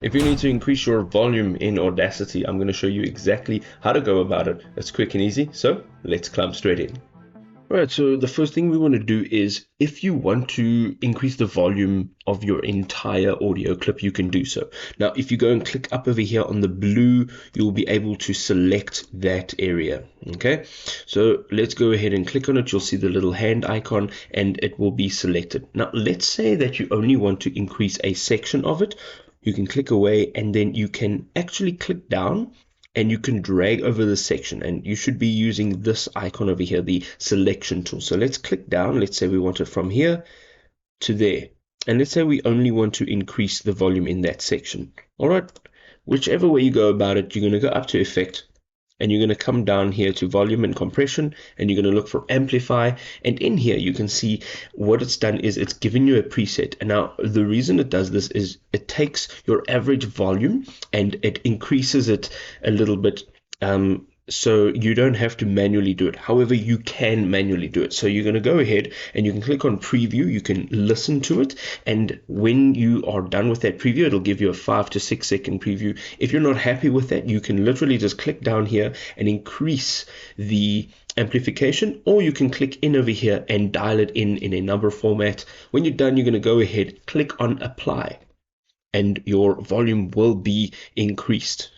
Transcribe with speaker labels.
Speaker 1: If you need to increase your volume in Audacity, I'm going to show you exactly how to go about it. It's quick and easy, so let's climb straight in. Alright, so the first thing we want to do is, if you want to increase the volume of your entire audio clip, you can do so. Now, if you go and click up over here on the blue, you'll be able to select that area. Okay, so let's go ahead and click on it. You'll see the little hand icon and it will be selected. Now, let's say that you only want to increase a section of it. You can click away and then you can actually click down and you can drag over the section, and you should be using this icon over here, the selection tool. So let's click down. Let's say we want it from here to there, and let's say we only want to increase the volume in that section. All right, whichever way you go about it, you're going to go up to effect, and you're going to come down here to volume and compression, and you're going to look for amplify. And in here you can see what it's done is it's given you a preset. And now the reason it does this is it takes your average volume and it increases it a little bit, so you don't have to manually do it. However, you can manually do it. So you're going to go ahead and you can click on preview. You can listen to it, and when you are done with that preview, it'll give you a 5 to 6 second preview. If you're not happy with that, you can literally just click down here and increase the amplification, or you can click in over here and dial it in a number format. When you're done, you're going to go ahead, click on apply, and your volume will be increased.